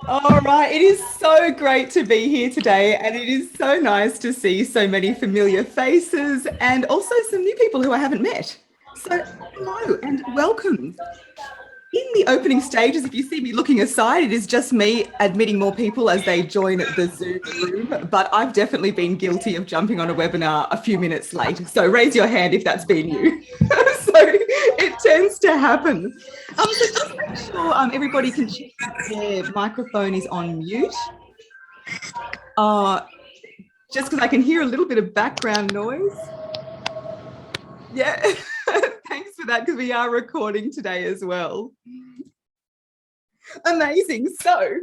All right, it is so great to be here today, and it is so nice to see so many familiar faces and also some new people who I haven't met. So, hello and welcome. In the opening stages, if you see me looking aside, it is just me admitting more people as they join the Zoom room. But I've definitely been guilty of jumping on a webinar a few minutes late. So raise your hand if that's been you. So it tends to happen. So just make sure everybody can check that their microphone is on mute. Uh, just because I can hear a little bit of background noise. Yeah, thanks for that, because we are recording today as well. Amazing. So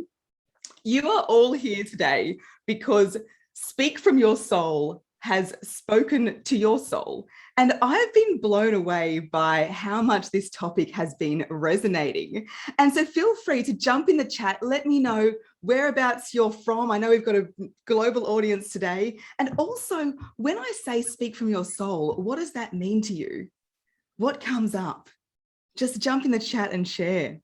you are all here today because Speak from Your Soul has spoken to your soul. And I've been blown away by how much this topic has been resonating. And so feel free to jump in the chat. Let me know whereabouts you're from. I know we've got a global audience today. And also, when I say speak from your soul, what does that mean to you? What comes up? Just jump in the chat and share.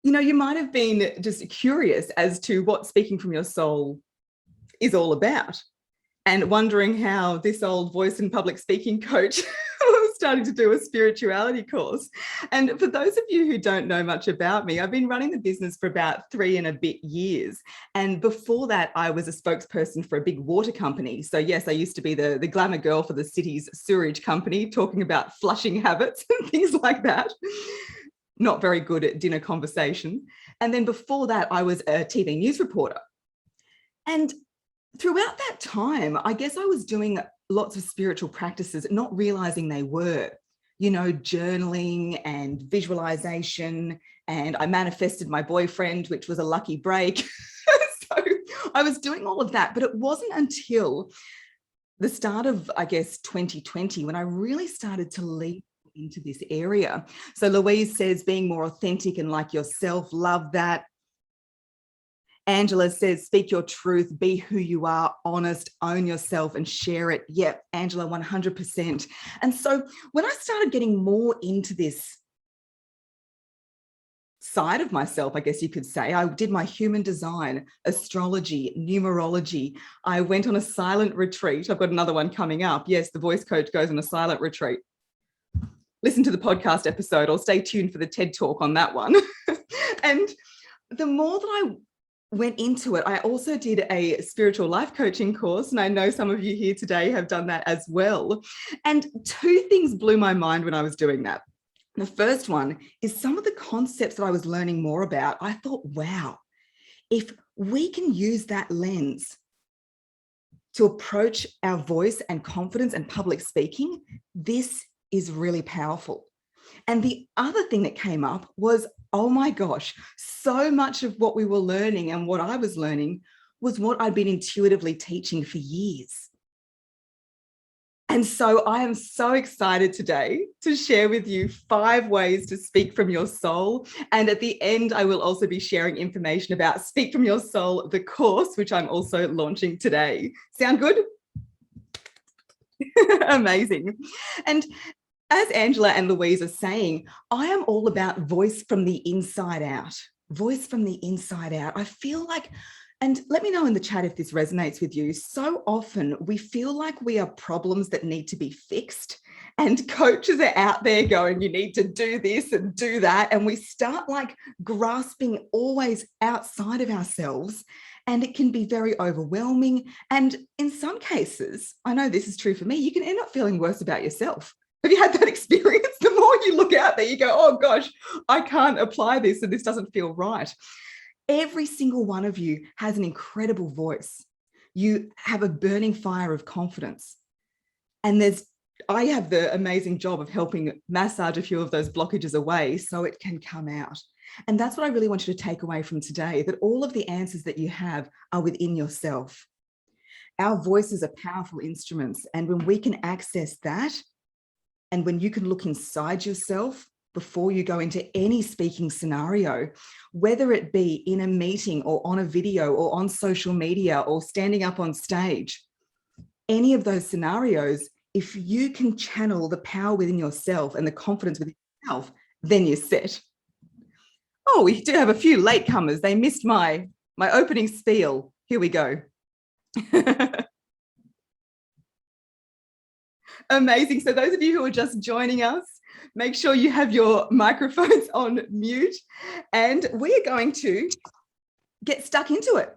You know, you might have been just curious as to what speaking from your soul is all about, and wondering how this old voice and public speaking coach was starting to do a spirituality course. And for those of you who don't know much about me, I've been running the business for about 3 and a bit years. And before that, I was a spokesperson for a big water company. So yes, I used to be the glamour girl for the city's sewerage company, talking about flushing habits and things like that. Not very good at dinner conversation. And then before that, I was a TV news reporter. And throughout that time, I guess I was doing lots of spiritual practices, not realizing they were, you know, journaling and visualization. And I manifested my boyfriend, which was a lucky break. So I was doing all of that, but it wasn't until the start of, I guess, 2020 when I really started to lean into this area. So Louise says being more authentic and like yourself, love that. Angela says, speak your truth, be who you are, honest, own yourself and share it. Yep, Angela, 100%. And so when I started getting more into this side of myself, I guess you could say, I did my human design, astrology, numerology. I went on a silent retreat. I've got another one coming up. Yes, the voice coach goes on a silent retreat. Listen to the podcast episode or stay tuned for the TED talk on that one. And the more that I went into it, I also did a spiritual life coaching course. And I know some of you here today have done that as well. And 2 things blew my mind when I was doing that. The first one is some of the concepts that I was learning more about. I thought, wow, if we can use that lens to approach our voice and confidence and public speaking, this is really powerful. And the other thing that came up was, oh my gosh, so much of what we were learning and what I was learning was what I'd been intuitively teaching for years. And so I am so excited today to share with you 5 ways to speak from your soul. And at the end, I will also be sharing information about Speak from Your Soul, the course, which I'm also launching today. Sound good? Amazing. And as Angela and Louise are saying, I am all about voice from the inside out. Voice from the inside out. I feel like, and let me know in the chat if this resonates with you, so often we feel like we are problems that need to be fixed, and coaches are out there going, you need to do this and do that. And we start like grasping always outside of ourselves. And it can be very overwhelming. And in some cases, I know this is true for me, you can end up feeling worse about yourself. Have you had that experience? The more you look out there, you go, oh gosh, I can't apply this and this doesn't feel right. Every single one of you has an incredible voice. You have a burning fire of confidence. And I have the amazing job of helping massage a few of those blockages away so it can come out. And that's what I really want you to take away from today, that all of the answers that you have are within yourself. Our voices are powerful instruments. And when we can access that, and when you can look inside yourself before you go into any speaking scenario, whether it be in a meeting or on a video or on social media or standing up on stage, any of those scenarios, If you can channel the power within yourself and the confidence within yourself, then you're set. Oh, we do have a few latecomers. They missed my opening spiel. Here we go. Amazing. So those of you who are just joining us, make sure you have your microphones on mute, and we're going to get stuck into it.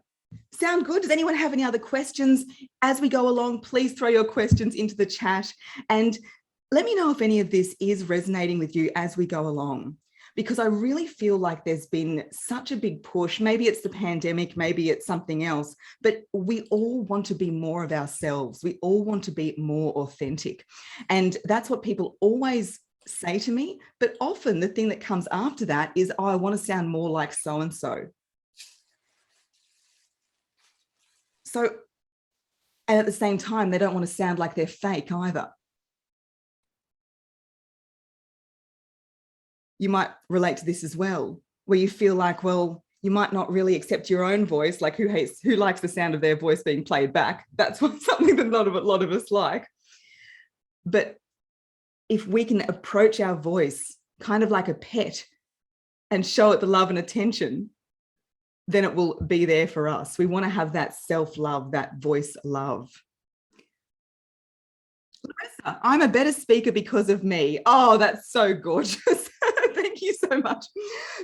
Sound good? Does anyone have any other questions? As we go along, please throw your questions into the chat and let me know if any of this is resonating with you as we go along, because I really feel like there's been such a big push. Maybe it's the pandemic, maybe it's something else, but we all want to be more of ourselves. We all want to be more authentic. And that's what people always say to me. But often the thing that comes after that is, oh, I want to sound more like so-and-so. So, and at the same time, they don't want to sound like they're fake either. You might relate to this as well, where you feel like, well, you might not really accept your own voice. Like who likes the sound of their voice being played back? That's something that not a lot of us like. But if we can approach our voice kind of like a pet and show it the love and attention, then it will be there for us. We want to have that self-love, that voice love. Larissa, I'm a better speaker because of me. Oh, that's so gorgeous. Thank you so much.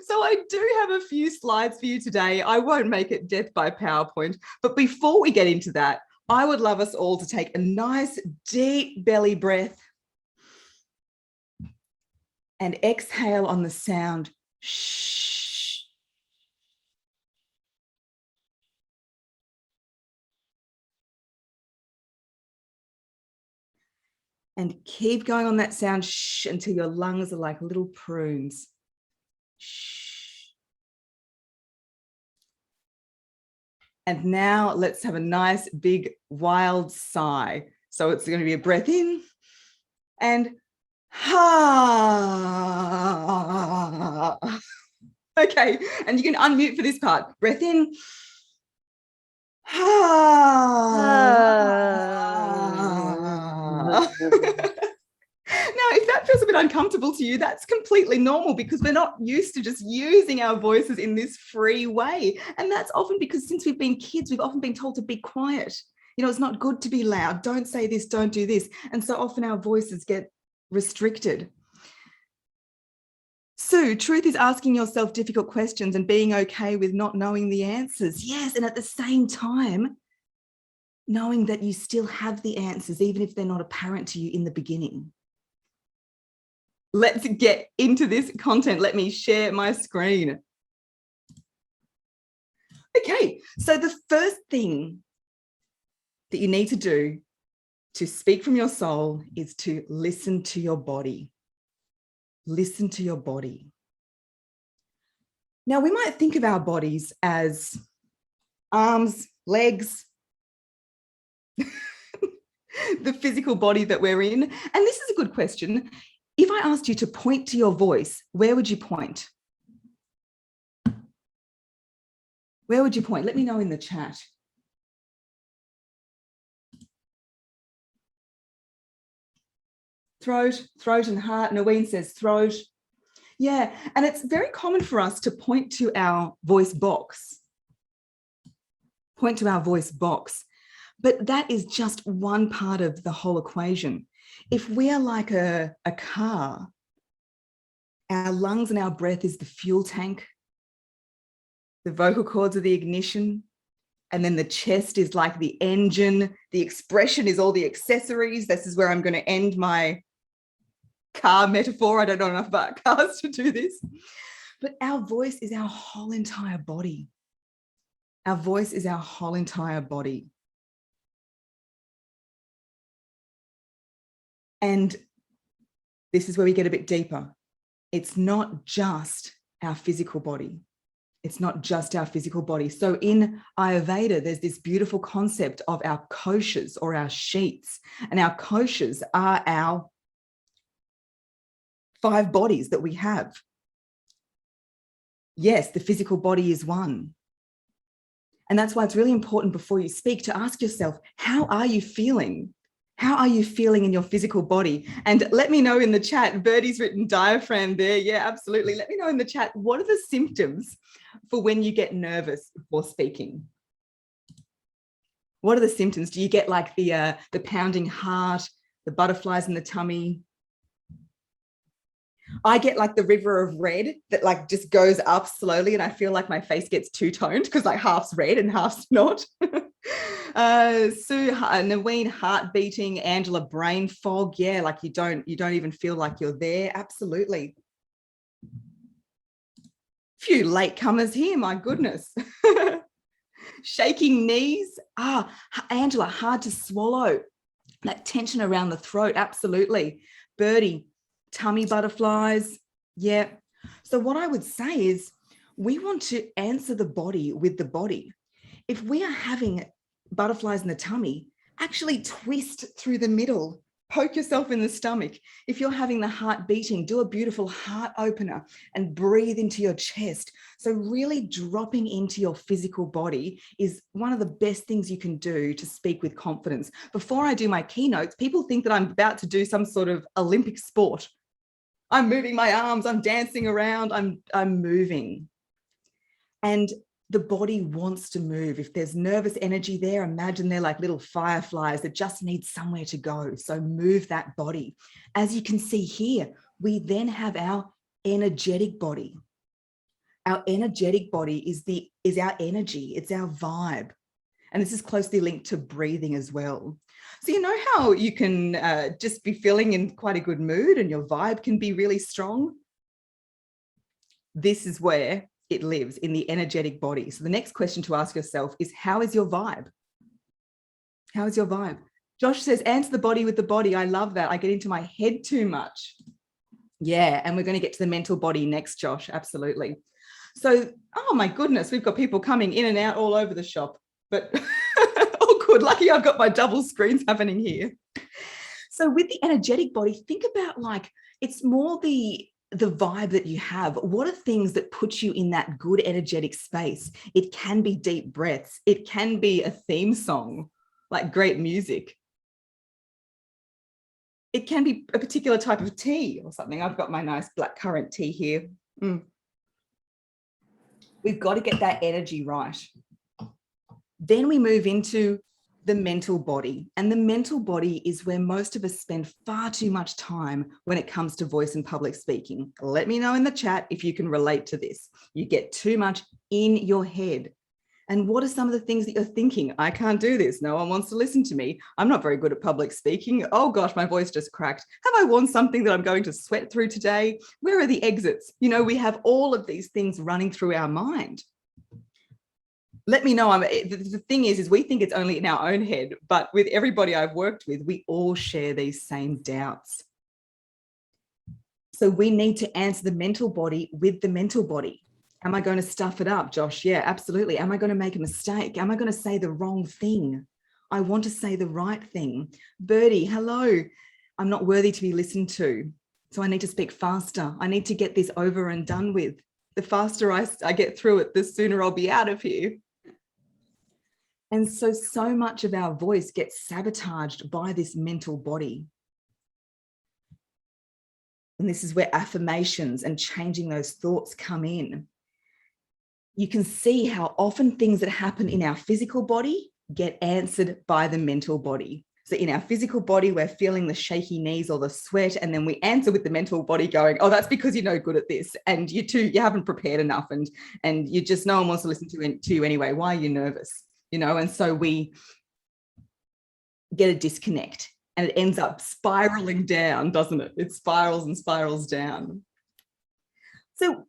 So I do have a few slides for you today. I won't make it death by PowerPoint, but before we get into that, I would love us all to take a nice deep belly breath and exhale on the sound shh. And keep going on that sound shh until your lungs are like little prunes. Shh. And now let's have a nice big wild sigh. So it's going to be a breath in and ha. Okay, and you can unmute for this part. Breath in. Now, if that feels a bit uncomfortable to you, that's completely normal, because we're not used to just using our voices in this free way. And that's often because since we've been kids, we've often been told to be quiet. You know, it's not good to be loud. Don't say this, don't do this. And so often our voices get restricted. Sue, truth is asking yourself difficult questions and being okay with not knowing the answers. Yes, and at the same time, knowing that you still have the answers, even if they're not apparent to you in the beginning. Let's get into this content. Let me share my screen. Okay, so the first thing that you need to do to speak from your soul is to listen to your body. Listen to your body. Now, we might think of our bodies as arms, legs, the physical body that we're in. And this is a good question. If I asked you to point to your voice, where would you point? Where would you point? Let me know in the chat. Throat and heart. Naween says throat. Yeah, and it's very common for us to point to our voice box. Point to our voice box. But that is just one part of the whole equation. If we are like a car, our lungs and our breath is the fuel tank, the vocal cords are the ignition, and then the chest is like the engine, the expression is all the accessories. This is where I'm going to end my car metaphor. I don't know enough about cars to do this. But our voice is our whole entire body. Our voice is our whole entire body. And this is where we get a bit deeper. It's not just our physical body. It's not just our physical body. So in Ayurveda, there's this beautiful concept of our koshas or our sheets. And our koshas are our 5 bodies that we have. Yes, the physical body is one. And that's why it's really important before you speak to ask yourself, how are you feeling? How are you feeling in your physical body? And let me know in the chat. Birdie's written diaphragm there. Yeah, absolutely. Let me know in the chat, what are the symptoms for when you get nervous before speaking? What are the symptoms? Do you get like the pounding heart, the butterflies in the tummy? I get like the river of red that like just goes up slowly, and I feel like my face gets two-toned because like half's red and half's not. Sue, Naween, heart beating. Angela, brain fog. Yeah, like you don't even feel like you're there. Absolutely. Few latecomers here, my goodness. Shaking knees. Angela, hard to swallow. That tension around the throat. Absolutely. Birdie, tummy butterflies. Yeah. So what I would say is we want to answer the body with the body. If we are having butterflies in the tummy, actually twist through the middle, poke yourself in the stomach. If you're having the heart beating, do a beautiful heart opener and breathe into your chest. So really dropping into your physical body is one of the best things you can do to speak with confidence. Before I do my keynotes, people think that I'm about to do some sort of Olympic sport. I'm moving my arms, I'm dancing around, I'm moving. And the body wants to move. If there's nervous energy there, imagine they're like little fireflies that just need somewhere to go. So move that body. As you can see here, we then have our energetic body. Our energetic body is our energy, it's our vibe. And this is closely linked to breathing as well. So you know how you can just be feeling in quite a good mood and your vibe can be really strong? This is where it lives, in the energetic body. So the next question to ask yourself is, how is your vibe? How is your vibe? Josh says, answer the body with the body. I love that. I get into my head too much. Yeah, and we're going to get to the mental body next, Josh. Absolutely. So, oh my goodness, we've got people coming in and out all over the shop, but oh good, lucky I've got my double screens happening here. So with the energetic body, think about like, it's more the vibe that you have. What are things that put you in that good energetic space? It can be deep breaths. It can be a theme song, like great music. It can be a particular type of tea or something. I've got my nice black currant tea here. We've got to get that energy right. Then we move into the mental body. And the mental body is where most of us spend far too much time when it comes to voice and public speaking. Let me know in the chat if you can relate to this. You get too much in your head. And what are some of the things that you're thinking? I can't do this. No one wants to listen to me. I'm not very good at public speaking. Oh gosh, my voice just cracked. Have I worn something that I'm going to sweat through today? Where are the exits? You know, we have all of these things running through our mind. Let me know. The thing is we think it's only in our own head, but with everybody I've worked with, we all share these same doubts. So we need to answer the mental body with the mental body. Am I going to stuff it up, Josh? Yeah, absolutely. Am I going to make a mistake? Am I going to say the wrong thing? I want to say the right thing. Birdie, hello. I'm not worthy to be listened to. So I need to speak faster. I need to get this over and done with. The faster I get through it, the sooner I'll be out of here. And so much of our voice gets sabotaged by this mental body. And this is where affirmations and changing those thoughts come in. You can see how often things that happen in our physical body get answered by the mental body. So in our physical body, we're feeling the shaky knees or the sweat, and then we answer with the mental body going, oh, that's because you're no good at this. And you haven't prepared enough, and you just, no one wants to listen to you anyway. Why are you nervous? You know, and so we get a disconnect and it ends up spiraling down, doesn't it? It spirals and spirals down. So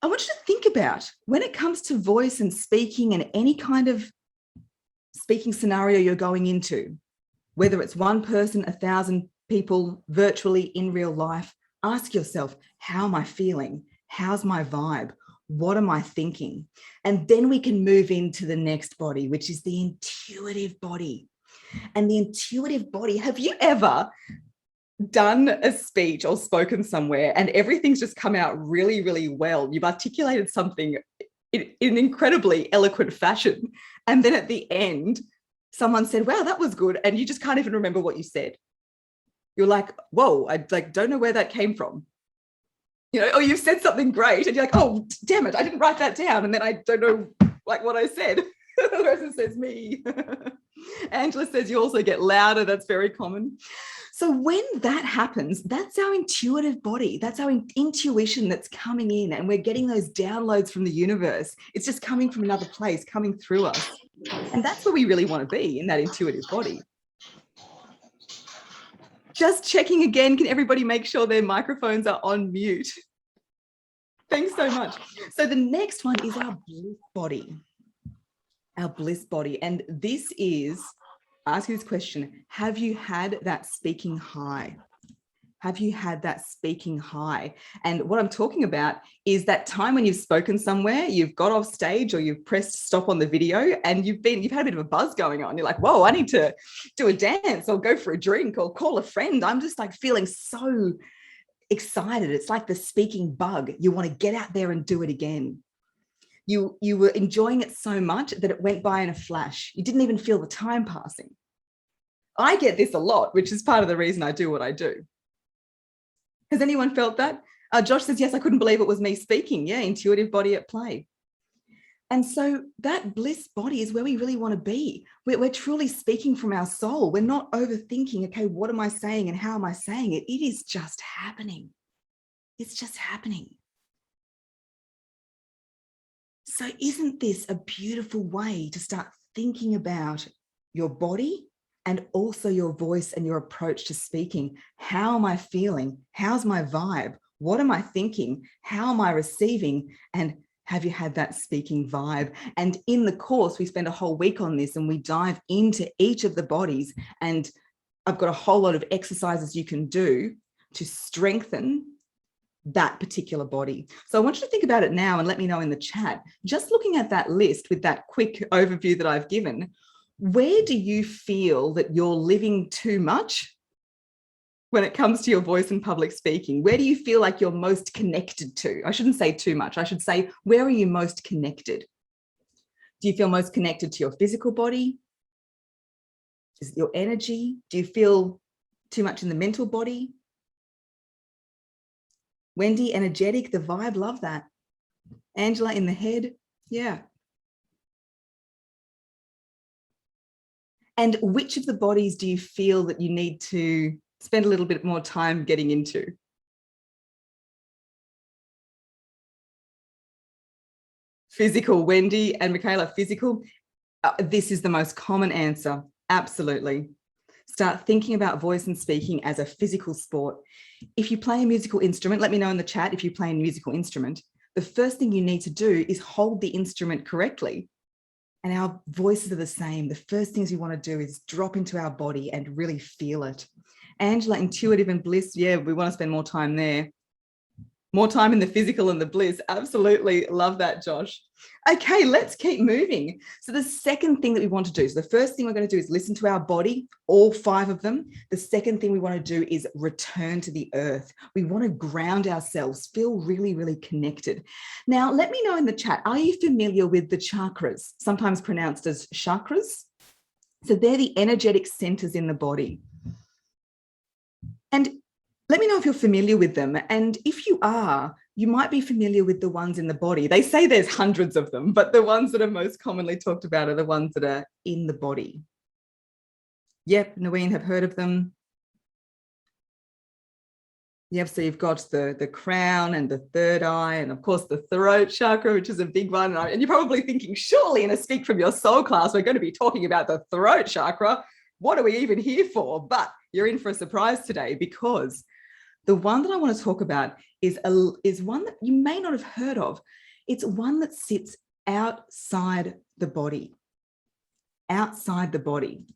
I want you to think about when it comes to voice and speaking and any kind of speaking scenario you're going into, whether it's one person, 1,000 people, virtually, in real life, ask yourself, how am I feeling? How's my vibe? What am I thinking? And then we can move into the next body, which is the intuitive body. And the intuitive body, have you ever done a speech or spoken somewhere and everything's just come out really, really well? You've articulated something in an incredibly eloquent fashion. And then at the end, Someone said, wow, that was good. And you just can't even remember what you said. You're like, whoa, I like don't know where that came from. You know, or you've said something great and you're like, oh, damn it, I didn't write that down. And then I don't know like what I said. The person says me. Angela says you also get louder. That's very common. So when that happens, that's our intuitive body. That's our intuition that's coming in, and we're getting those downloads from the universe. It's just coming from another place, coming through us. And that's where we really want to be, in that intuitive body. Just checking again, can everybody make sure their microphones are on mute? Thanks so much. So the next one is our bliss body. Our bliss body. And this is, ask you this question, have you had that speaking high? Have you had that speaking high? And what I'm talking about is that time when you've spoken somewhere, you've got off stage or you've pressed stop on the video and you've had a bit of a buzz going on. You're like, whoa, I need to do a dance or go for a drink or call a friend. I'm just like feeling so excited. It's like the speaking bug. You want to get out there and do it again. You were enjoying it so much that it went by in a flash. You didn't even feel the time passing. I get this a lot, which is part of the reason I do what I do. Has anyone felt that? Josh says, yes, I couldn't believe it was me speaking. Yeah, intuitive body at play. And so that bliss body is where we really want to be. We're truly speaking from our soul. We're not overthinking, okay, what am I saying and how am I saying it? It is just happening. It's just happening. So isn't this a beautiful way to start thinking about your body and also your voice and your approach to speaking? How am I feeling? How's my vibe? What am I thinking? How am I receiving? And have you had that speaking vibe? And in the course, we spend a whole week on this and we dive into each of the bodies. And I've got a whole lot of exercises you can do to strengthen that particular body. So I want you to think about it now and let me know in the chat. Just looking at that list with that quick overview that I've given, where do you feel that you're living too much when it comes to your voice and public speaking? Where do you feel like you're most connected to? I shouldn't say too much. I should say, where are you most connected? Do you feel most connected to your physical body? Is it your energy? Do you feel too much in the mental body? Wendy, energetic, the vibe, love that. Angela, in the head, yeah. And which of the bodies do you feel that you need to spend a little bit more time getting into? Physical, Wendy and Michaela, physical. This is the most common answer, absolutely. Start thinking about voice and speaking as a physical sport. If you play a musical instrument, let me know in the chat if you play a musical instrument. The first thing you need to do is hold the instrument correctly. And our voices are the same. The first things we want to do is drop into our body and really feel it. Angela, intuitive and bliss. Yeah, we want to spend more time there. More time in the physical and the bliss. Absolutely love that, Josh. Okay, let's keep moving. So the second thing that we want to do, so the first thing we're going to do is listen to our body, all 5 of them. The second thing we want to do is return to the earth. We want to ground ourselves, feel really, really connected. Now, let me know in the chat, are you familiar with the chakras, sometimes pronounced as chakras? So they're the energetic centers in the body. And let me know if you're familiar with them. And if you are, you might be familiar with the ones in the body. They say there's hundreds of them, but the ones that are most commonly talked about are the ones that are in the body. Yep, Naween, have heard of them. Yep, so you've got the crown and the third eye, and of course the throat chakra, which is a big one. And you're probably thinking, surely in a Speak From Your Soul class, we're going to be talking about the throat chakra. What are we even here for? But you're in for a surprise today, because the one that I want to talk about is one that you may not have heard of. It's one that sits outside the body, outside the body.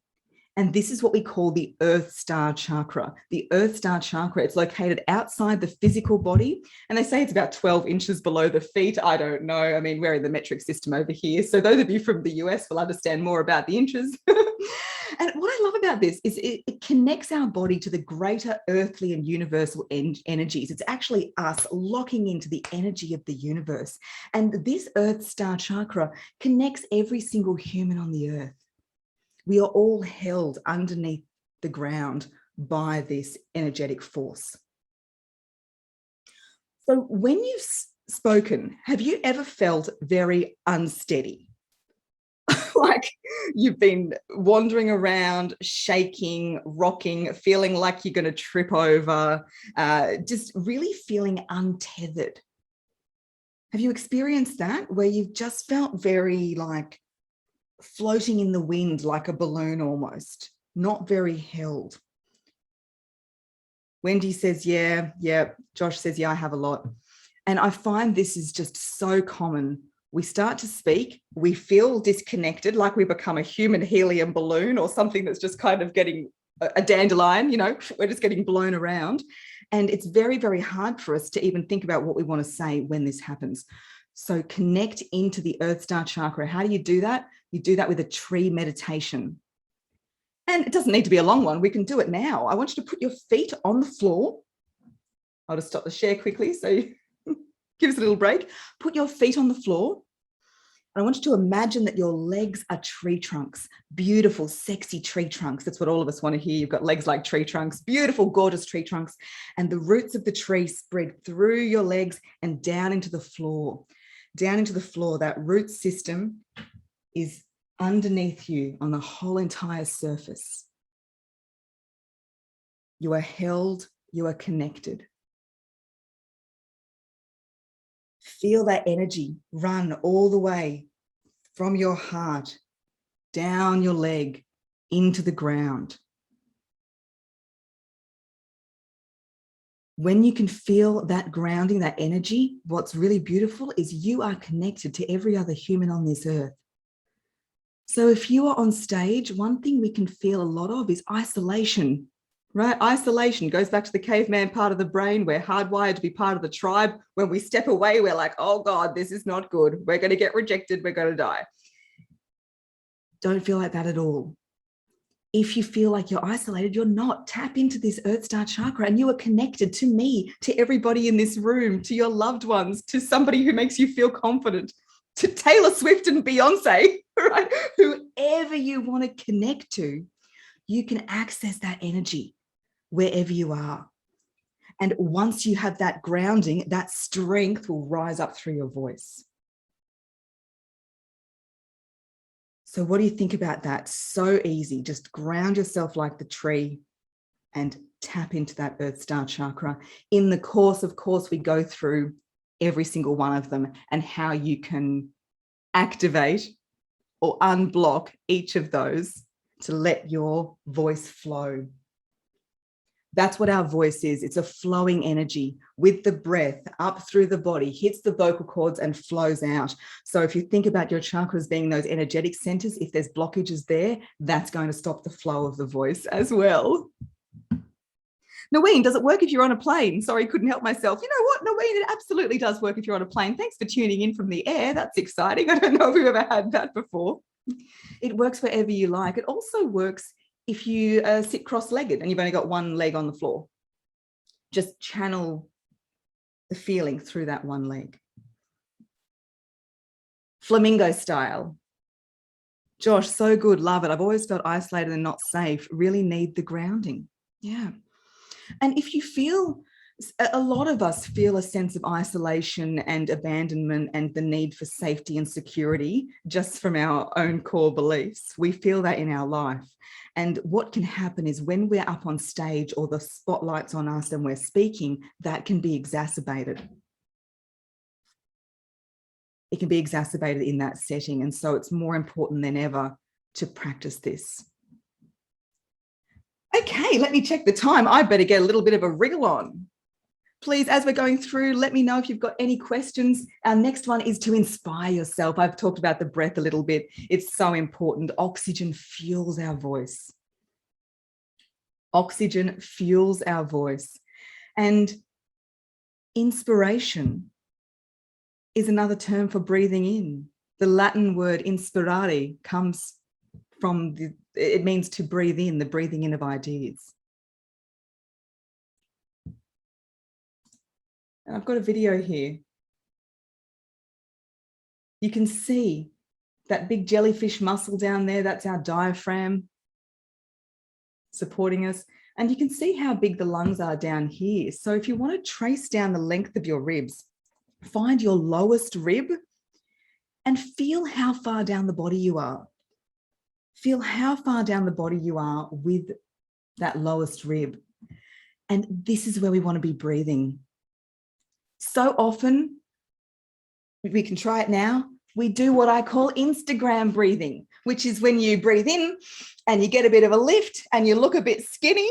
And this is what we call the Earth Star Chakra. The Earth Star Chakra, it's located outside the physical body. And they say it's about 12 inches below the feet. I don't know. I mean, we're in the metric system over here. So those of you from the US will understand more about the inches. And what I love about this is it connects our body to the greater earthly and universal energies. It's actually us locking into the energy of the universe. And this Earth Star Chakra connects every single human on the earth. We are all held underneath the ground by this energetic force. So when you've spoken, have you ever felt very unsteady? Like you've been wandering around, shaking, rocking, feeling like you're going to trip over, just really feeling untethered. Have you experienced that where you've just felt very like floating in the wind, like a balloon almost, not very held? Wendy says, yeah. Josh says, yeah, I have a lot. And I find this is just so common. We start to speak, we feel disconnected, like we become a human helium balloon or something that's just kind of getting a dandelion, you know, we're just getting blown around. And it's very, very hard for us to even think about what we want to say when this happens. So connect into the Earth Star chakra. How do you do that? You do that with a tree meditation. And it doesn't need to be a long one. We can do it now. I want you to put your feet on the floor. I'll just stop the share quickly so give us a little break. Put your feet on the floor. And I want you to imagine that your legs are tree trunks, beautiful, sexy tree trunks. That's what all of us want to hear. You've got legs like tree trunks, beautiful, gorgeous tree trunks. And the roots of the tree spread through your legs and down into the floor. Down into the floor. That root system is underneath you on the whole entire surface. You are held, you are connected. Feel that energy run all the way from your heart, down your leg, into the ground. When you can feel that grounding, that energy, what's really beautiful is you are connected to every other human on this earth. So if you are on stage, one thing we can feel a lot of is isolation, right? Isolation goes back to the caveman part of the brain. We're hardwired to be part of the tribe. When we step away, we're like, oh God, this is not good. We're going to get rejected. We're going to die. Don't feel like that at all. If you feel like you're isolated, you're not. Tap into this Earth Star chakra and you are connected to me, to everybody in this room, to your loved ones, to somebody who makes you feel confident, to Taylor Swift and Beyonce, right? Whoever you want to connect to, you can access that energy wherever you are. And once you have that grounding, that strength will rise up through your voice. So what do you think about that? So easy. Just ground yourself like the tree and tap into that Earth Star chakra. In the course, of course, we go through every single one of them and how you can activate or unblock each of those to let your voice flow. That's what our voice is. It's a flowing energy with the breath up through the body, hits the vocal cords and flows out. So if you think about your chakras being those energetic centers, if there's blockages there, that's going to stop the flow of the voice as well. Naween, does it work if you're on a plane? Sorry, couldn't help myself. You know what, Naween, it absolutely does work if you're on a plane. Thanks for tuning in from the air. That's exciting. I don't know if we've ever had that before. It works wherever you like. It also works if you sit cross-legged and you've only got one leg on the floor. Just channel the feeling through that one leg. Flamingo style. Josh, so good, love it. I've always felt isolated and not safe. Really need the grounding. Yeah. And if you feel, a lot of us feel a sense of isolation and abandonment and the need for safety and security just from our own core beliefs. We feel that in our life. And what can happen is when we're up on stage or the spotlight's on us and we're speaking, that can be exacerbated. It can be exacerbated in that setting. And so it's more important than ever to practice this. Okay, let me check the time. I better get a little bit of a wriggle on. Please, as we're going through, let me know if you've got any questions. Our next one is to inspire yourself. I've talked about the breath a little bit. It's so important. Oxygen fuels our voice. Oxygen fuels our voice. And inspiration is another term for breathing in. The Latin word inspirare comes from it means to breathe in, the breathing in of ideas. And I've got a video here. You can see That big jellyfish muscle down there, that's our diaphragm supporting us. And you can see how big the lungs are down here. So if you want to trace down the length of your ribs, find your lowest rib and feel how far down the body you are. Feel how far down the body you are with that lowest rib. And this is where we want to be breathing. So often, we can try it now, we do what I call Instagram breathing, which is when you breathe in and you get a bit of a lift and you look a bit skinny.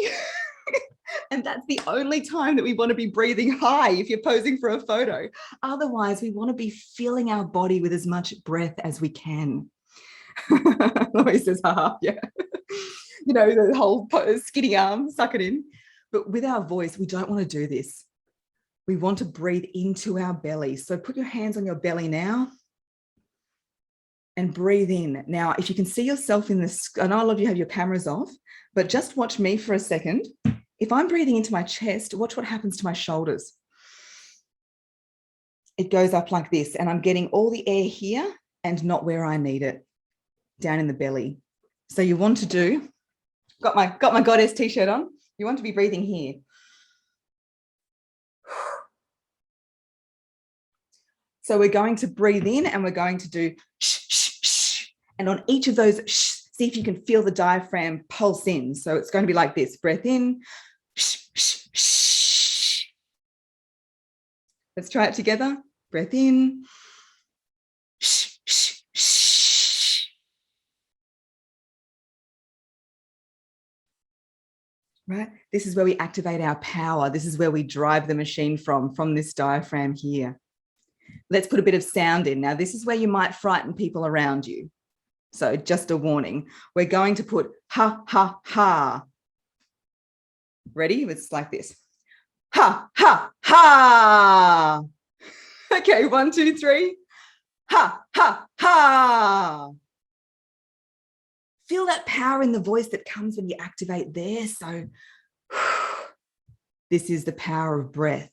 And that's the only time that we want to be breathing high if you're posing for a photo. Otherwise, we want to be filling our body with as much breath as we can. Louise says, haha, yeah. You know, the whole skinny arm, suck it in. But with our voice, we don't want to do this. We want to breathe into our belly. So put your hands on your belly now and breathe in. Now, if you can see yourself in this, I know a lot of you have your cameras off, but just watch me for a second. If I'm breathing into my chest, watch what happens to my shoulders. It goes up like this, and I'm getting all the air here and not where I need it, down in the belly. So you want to do, got my goddess t-shirt on. You want to be breathing here. So we're going to breathe in and we're going to do shh, shh, shh. And on each of those, shh, see if you can feel the diaphragm pulse in. So it's going to be like this, breath in, shh, shh, shh. Let's try it together. Breath in, shh, shh, shh. Right? This is where we activate our power. This is where we drive the machine from this diaphragm here. Let's put a bit of sound in. Now, this is where you might frighten people around you. So just a warning. We're going to put ha, ha, ha. Ready? It's like this. Ha, ha, ha. Okay, 1, 2, 3. Ha, ha, ha. Feel that power in the voice that comes when you activate there. So this is the power of breath.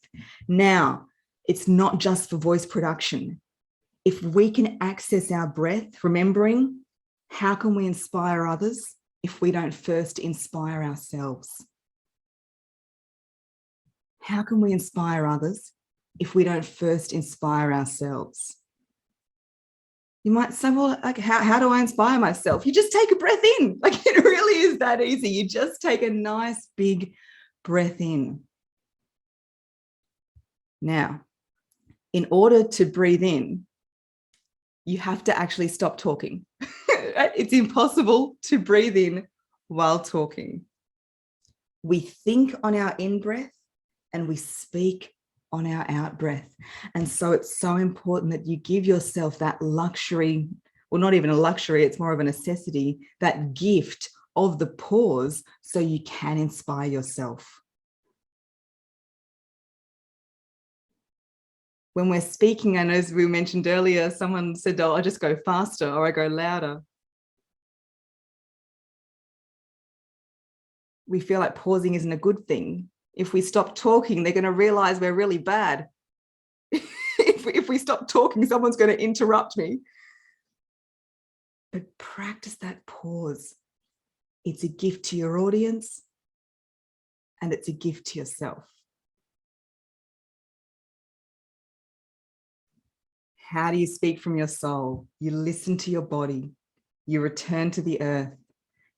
Now, it's not just for voice production. If we can access our breath, remembering, how can we inspire others if we don't first inspire ourselves? How can we inspire others if we don't first inspire ourselves? You might say, well, like, how do I inspire myself? You just take a breath in. Like, it really is that easy. You just take a nice big breath in. Now, in order to breathe in, you have to actually stop talking. It's impossible to breathe in while talking. We think on our in-breath and we speak on our out-breath. And so it's so important that you give yourself that luxury, well, not even a luxury, it's more of a necessity, that gift of the pause so you can inspire yourself. When we're speaking, and as we mentioned earlier, someone said, oh, I just go faster or I go louder. We feel like pausing isn't a good thing. If we stop talking, they're going to realize we're really bad. if we stop talking, someone's going to interrupt me. But practice that pause. It's a gift to your audience and it's a gift to yourself. How do you speak from your soul? You listen to your body. You return to the earth.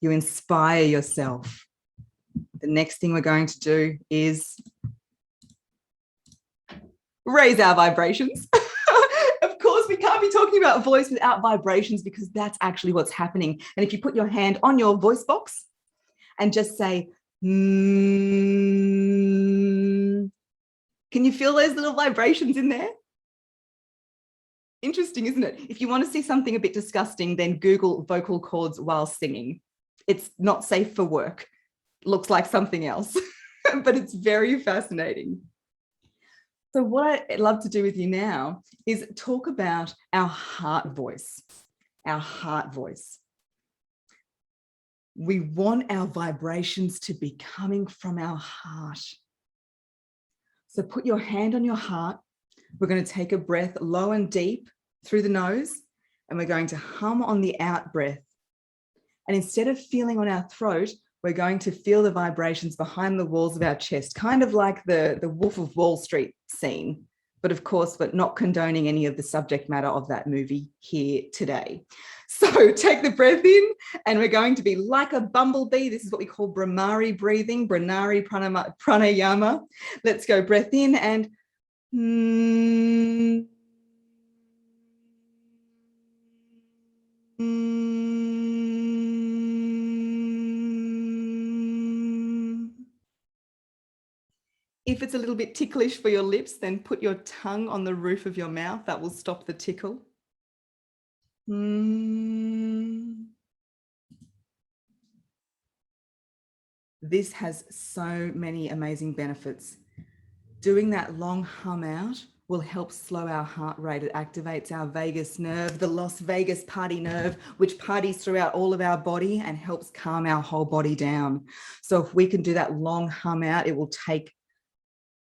You inspire yourself. The next thing we're going to do is raise our vibrations. Of course, we can't be talking about voice without vibrations because that's actually what's happening. And if you put your hand on your voice box and just say, can you feel those little vibrations in there? Interesting, isn't it? If you want to see something a bit disgusting, then Google vocal cords while singing. It's not safe for work. Looks like something else, but it's very fascinating. So what I'd love to do with you now is talk about our heart voice, our heart voice. We want our vibrations to be coming from our heart. So put your hand on your heart. We're going to take a breath low and deep through the nose, and we're going to hum on the out breath. And instead of feeling on our throat, we're going to feel the vibrations behind the walls of our chest, kind of like the Wolf of Wall Street scene. But of course, we're not condoning any of the subject matter of that movie here today. So take the breath in, and we're going to be like a bumblebee. This is what we call Brahmari breathing, Brahmari pranayama. Let's go, breath in and If it's a little bit ticklish for your lips, then put your tongue on the roof of your mouth. That will stop the tickle. This has so many amazing benefits. Doing that long hum out will help slow our heart rate. It activates our vagus nerve, the Las Vegas party nerve, which parties throughout all of our body and helps calm our whole body down. So if we can do that long hum out, it will take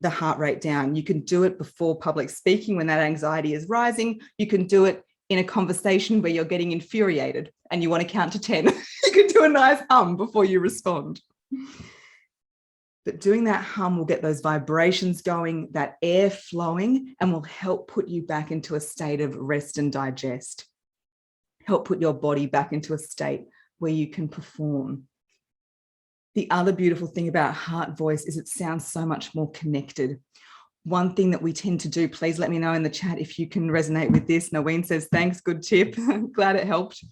the heart rate down. You can do it before public speaking when that anxiety is rising. You can do it in a conversation where you're getting infuriated and you want to count to 10. You can do a nice hum before you respond. But doing that hum will get those vibrations going, that air flowing, and will help put you back into a state of rest and digest. Help put your body back into a state where you can perform. The other beautiful thing about heart voice is it sounds so much more connected. One thing that we tend to do, please let me know in the chat if you can resonate with this. Naween says, thanks, good tip. Glad it helped.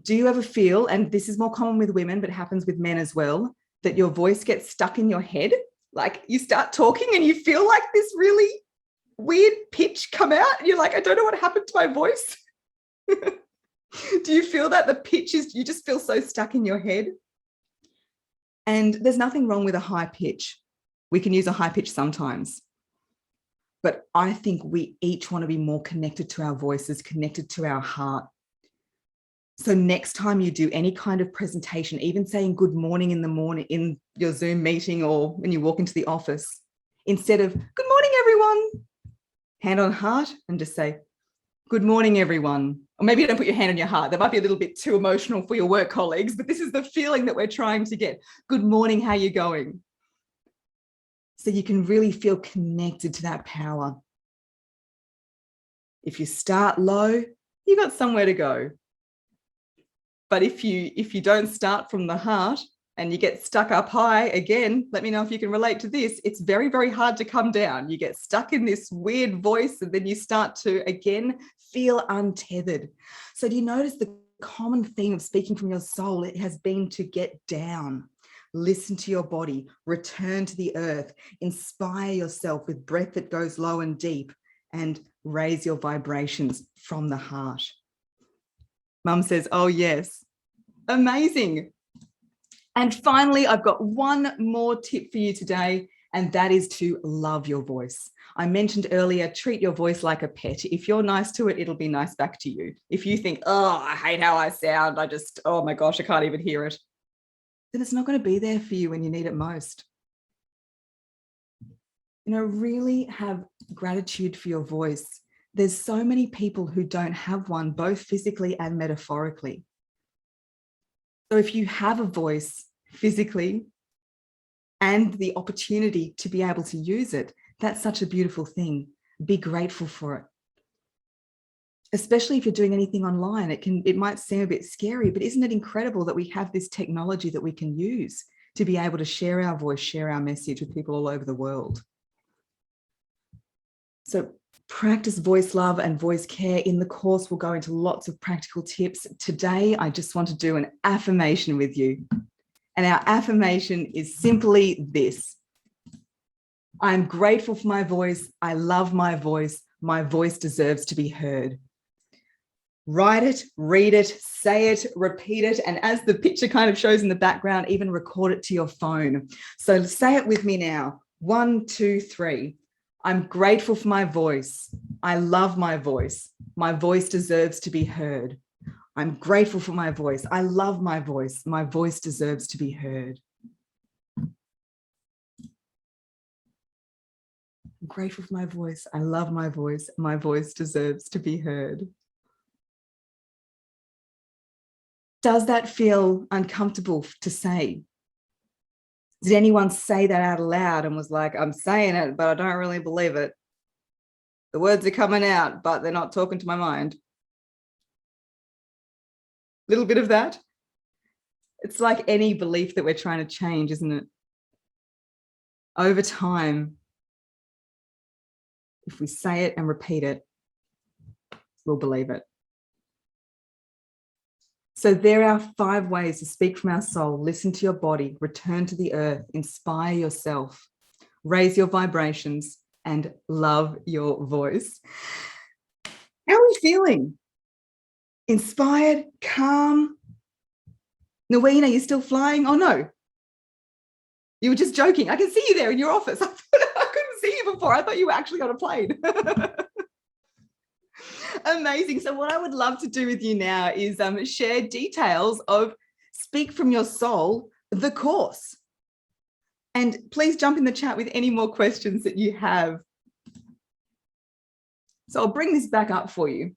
Do you ever feel, and this is more common with women, but happens with men as well, that your voice gets stuck in your head? Like you start talking and you feel like this really weird pitch come out and you're like, I don't know what happened to my voice. Do you feel that the pitch is, you just feel so stuck in your head? And there's nothing wrong with a high pitch. We can use a high pitch sometimes. But I think we each want to be more connected to our voices, connected to our heart. So next time you do any kind of presentation, even saying good morning in the morning in your Zoom meeting or when you walk into the office, instead of good morning, everyone, hand on heart and just say, good morning, everyone. Or maybe you don't put your hand on your heart. That might be a little bit too emotional for your work colleagues, but this is the feeling that we're trying to get. Good morning, how are you going? So you can really feel connected to that power. If you start low, you got somewhere to go. But if you don't start from the heart and you get stuck up high, again, let me know if you can relate to this. It's very, very hard to come down. You get stuck in this weird voice and then you start to, again, feel untethered. So do you notice the common theme of speaking from your soul? It has been to get down, listen to your body, return to the earth, inspire yourself with breath that goes low and deep, and raise your vibrations from the heart. Mum says, oh yes, amazing. And finally, I've got one more tip for you today, and that is to love your voice. I mentioned earlier, treat your voice like a pet. If you're nice to it, it'll be nice back to you. If you think, oh, I hate how I sound, oh my gosh, I can't even hear it, then it's not going to be there for you when you need it most. You know, really have gratitude for your voice. There's so many people who don't have one, both physically and metaphorically. So if you have a voice physically and the opportunity to be able to use it, that's such a beautiful thing. Be grateful for it. Especially if you're doing anything online, it might seem a bit scary, but isn't it incredible that we have this technology that we can use to be able to share our voice, share our message with people all over the world? So practice voice love and voice care. In the course, we'll go into lots of practical tips. Today, I just want to do an affirmation with you. And our affirmation is simply this. I'm grateful for my voice. I love my voice. My voice deserves to be heard. Write it, read it, say it, repeat it. And as the picture kind of shows in the background, even record it to your phone. So say it with me now. 1, 2, 3. I'm grateful for my voice. I love my voice. My voice deserves to be heard. I'm grateful for my voice. I love my voice. My voice deserves to be heard. I'm grateful for my voice. I love my voice. My voice deserves to be heard. Does that feel uncomfortable to say? Did anyone say that out loud and was like, I'm saying it, but I don't really believe it? The words are coming out, but they're not talking to my mind. Little bit of that. It's like any belief that we're trying to change, isn't it? Over time, if we say it and repeat it, we'll believe it. So there are 5 ways to speak from our soul. Listen to your body, return to the earth, inspire yourself, raise your vibrations, and love your voice. How are we feeling? Inspired, calm? Nawina, you're still flying? Oh no, you were just joking. I can see you there in your office. I couldn't see you before. I thought you were actually on a plane. Amazing. So what I would love to do with you now is share details of Speak from Your Soul, the course. And please jump in the chat with any more questions that you have. So I'll bring this back up for you.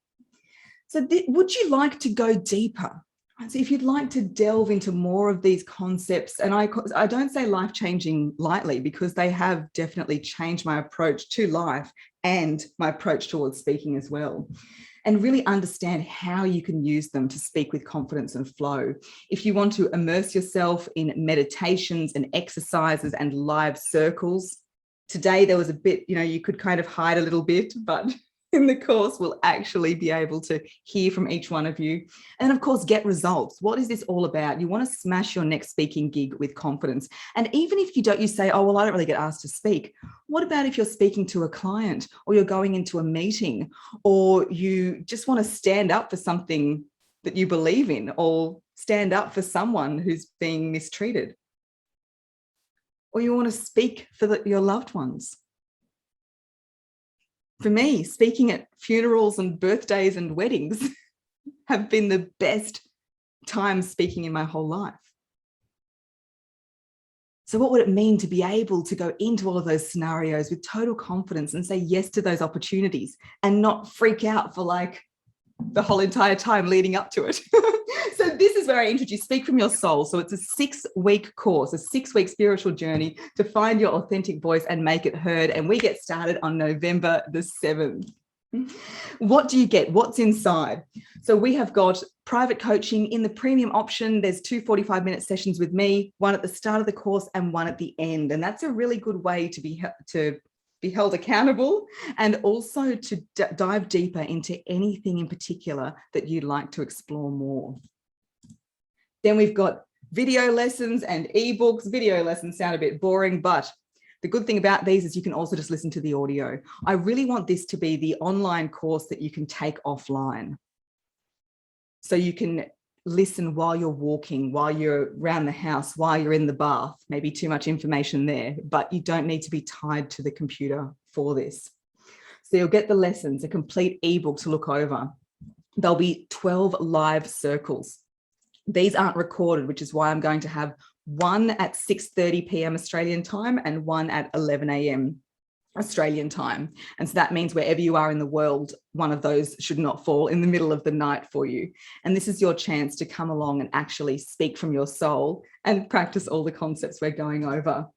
So would you like to go deeper? So if you'd like to delve into more of these concepts, and I don't say life-changing lightly, because they have definitely changed my approach to life and my approach towards speaking as well, and really understand how you can use them to speak with confidence and flow. If you want to immerse yourself in meditations and exercises and live circles, today there was a bit, you could kind of hide a little bit, but in the course, we'll actually be able to hear from each one of you. And of course, get results. What is this all about? You want to smash your next speaking gig with confidence. And even if you say, oh, well, I don't really get asked to speak. What about if you're speaking to a client, or you're going into a meeting, or you just want to stand up for something that you believe in, or stand up for someone who's being mistreated, or you want to speak for your loved ones? For me, speaking at funerals and birthdays and weddings have been the best time speaking in my whole life. So what would it mean to be able to go into all of those scenarios with total confidence and say yes to those opportunities and not freak out for like the whole entire time leading up to it? So this is where I introduce Speak from Your Soul. So it's a 6-week course, a 6-week spiritual journey to find your authentic voice and make it heard. And we get started on November the 7th. What do you get? What's inside? So we have got private coaching in the premium option. There's 2 45-minute sessions with me, one at the start of the course and one at the end. And that's a really good way to be held accountable, and also to dive deeper into anything in particular that you'd like to explore more. Then we've got video lessons and ebooks. Video lessons sound a bit boring, but the good thing about these is you can also just listen to the audio. I really want this to be the online course that you can take offline. So you can listen while you're walking, while you're around the house, while you're in the bath. Maybe too much information there, but you don't need to be tied to the computer for this. So you'll get the lessons, a complete ebook to look over. There'll be 12 live circles. These aren't recorded, which is why I'm going to have one at 6:30 p.m. Australian time and one at 11 a.m. Australian time. And so that means wherever you are in the world, one of those should not fall in the middle of the night for you. And this is your chance to come along and actually speak from your soul and practice all the concepts we're going over.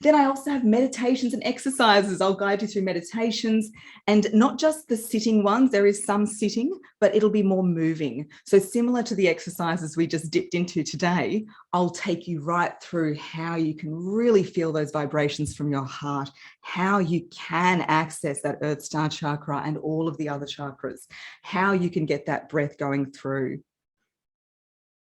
Then I also have meditations and exercises. I'll guide you through meditations, and not just the sitting ones. There is some sitting, but it'll be more moving. So similar to the exercises we just dipped into today, I'll take you right through how you can really feel those vibrations from your heart, how you can access that Earth Star chakra and all of the other chakras, how you can get that breath going through.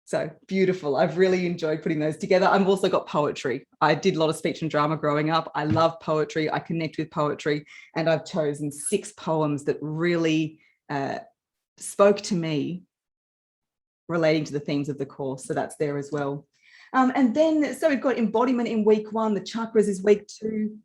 So beautiful. I've really enjoyed putting those together. I've also got poetry. I did a lot of speech and drama growing up. I love poetry. I connect with poetry, and I've chosen 6 poems that really spoke to me relating to the themes of the course. So that's there as well. And then, so we've got embodiment in week 1. The chakras is week 2.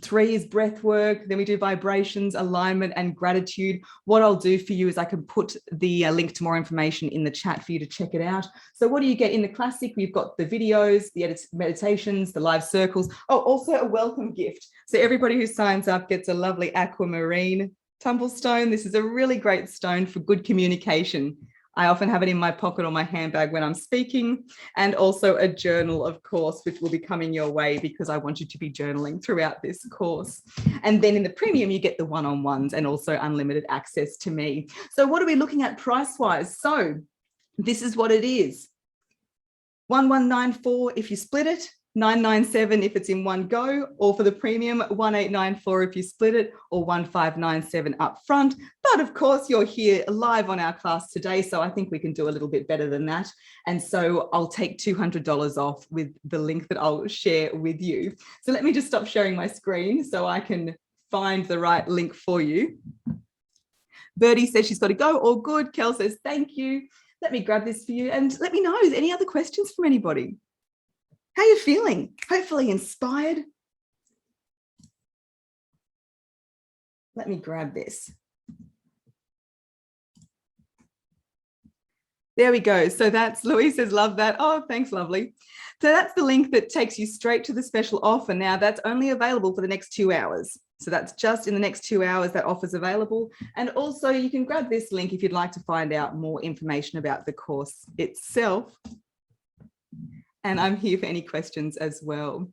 3 is breath work. Then we do vibrations, alignment, and gratitude. What I'll do for you is I can put the link to more information in the chat for you to check it out. So what do you get in the classic? We've got the videos, the meditations, the live circles. Oh, also a welcome gift. So everybody who signs up gets a lovely aquamarine tumble stone. This is a really great stone for good communication. I often have it in my pocket or my handbag when I'm speaking, and also a journal, of course, which will be coming your way because I want you to be journaling throughout this course. And then in the premium, you get the one-on-ones and also unlimited access to me. So what are we looking at price-wise? So this is what it is. 1194 if you split it, 997 if it's in one go, or for the premium 1894 if you split it, or 1597 up front. But of course you're here live on our class today, so I think we can do a little bit better than that. And so I'll take $200 off with the link that I'll share with you. So let me just stop sharing my screen so I can find the right link for you. Birdie says she's got to go. All good. Kel says thank you. Let me grab this for you and let me know, is any other questions from anybody? How are you feeling? Hopefully inspired. Let me grab this. There we go. So that's, Louise says, love that. Oh, thanks, lovely. So that's the link that takes you straight to the special offer. Now that's only available for the next 2 hours. So that's just in the next 2 hours that offer's available. And also you can grab this link if you'd like to find out more information about the course itself. And I'm here for any questions as well.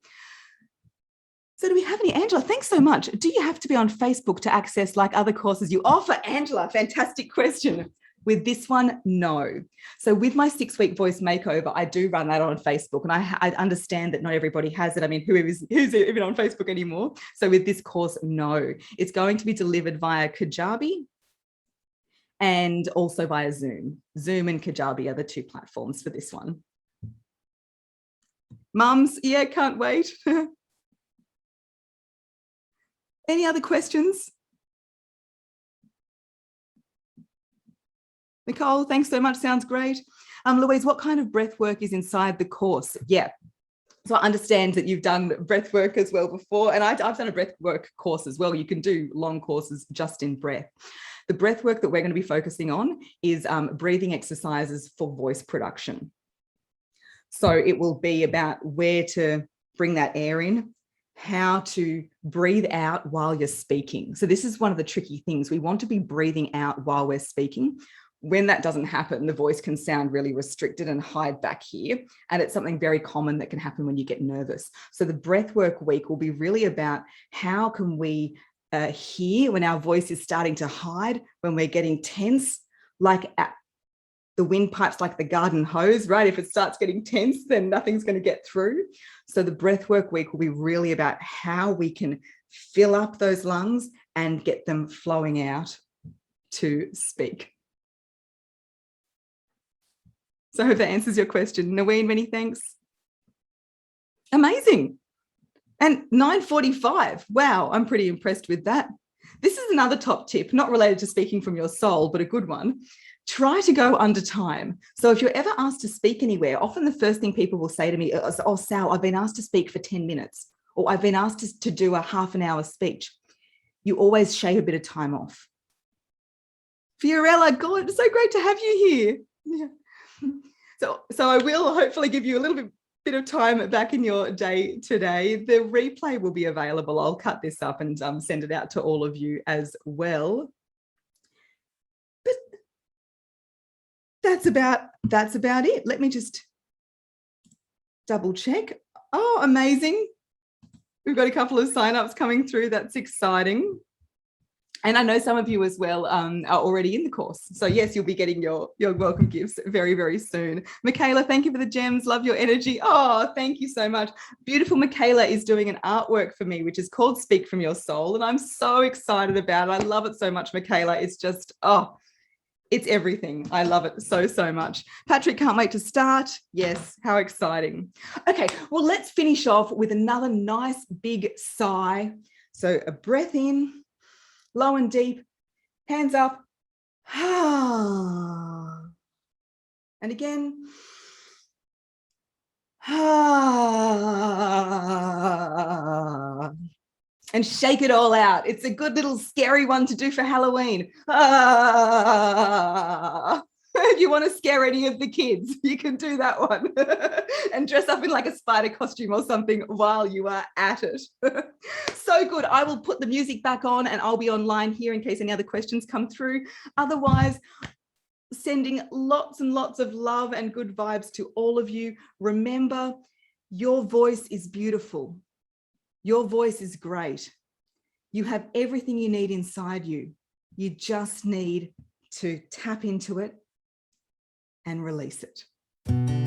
So do we have any, Angela? Thanks so much. Do you have to be on Facebook to access like other courses you offer? Angela, fantastic question. With this one, no. So with my 6-week voice makeover, I do run that on Facebook, and I understand that not everybody has it. I mean, who's even on Facebook anymore? So with this course, no. It's going to be delivered via Kajabi and also via Zoom. Zoom and Kajabi are the 2 platforms for this one. Mums, yeah, can't wait. Any other questions? Nicole, thanks so much. Sounds great. Louise, what kind of breath work is inside the course? Yeah. So I understand that you've done breath work as well before, and I've done a breath work course as well. You can do long courses just in breath. The breath work that we're going to be focusing on is breathing exercises for voice production. So it will be about where to bring that air in, how to breathe out while you're speaking. So this is one of the tricky things. We want to be breathing out while we're speaking. When that doesn't happen, the voice can sound really restricted and hide back here. And it's something very common that can happen when you get nervous. So the breathwork week will be really about how can we hear when our voice is starting to hide, when we're getting tense, like the windpipe's like the garden hose, right? If it starts getting tense, then nothing's going to get through. So the breathwork week will be really about how we can fill up those lungs and get them flowing out to speak. So I hope that answers your question. Naween, many thanks. Amazing. And 9:45. Wow, I'm pretty impressed with that. This is another top tip, not related to speaking from your soul, but a good one. Try to go under time. So if you're ever asked to speak anywhere, often the first thing people will say to me is, oh, Sal, I've been asked to speak for 10 minutes, or I've been asked to do a half an hour speech. You always shave a bit of time off. Fiorella, God, it's so great to have you here. Yeah. So I will hopefully give you a little bit of time back in your day today. The replay will be available. I'll cut this up and send it out to all of you as well. But that's about it. Let me just double check. Oh, amazing. We've got a couple of signups coming through. That's exciting. And I know some of you as well are already in the course. So yes, you'll be getting your welcome gifts very, very soon. Michaela, thank you for the gems. Love your energy. Oh, thank you so much. Beautiful Michaela is doing an artwork for me, which is called Speak From Your Soul. And I'm so excited about it. I love it so much, Michaela. It's just, oh, it's everything. I love it so, so much. Patrick, can't wait to start. Yes, how exciting. Okay, well, let's finish off with another nice big sigh. So a breath in. Low and deep, hands up. And again. And shake it all out. It's a good little scary one to do for Halloween. If you want to scare any of the kids, you can do that one. And dress up in like a spider costume or something while you are at it. So good. I will put the music back on and I'll be online here in case any other questions come through. Otherwise, Sending lots and lots of love and good vibes to all of you. Remember, your voice is beautiful. Your voice is great. You have everything you need inside you. You just need to tap into it and release it.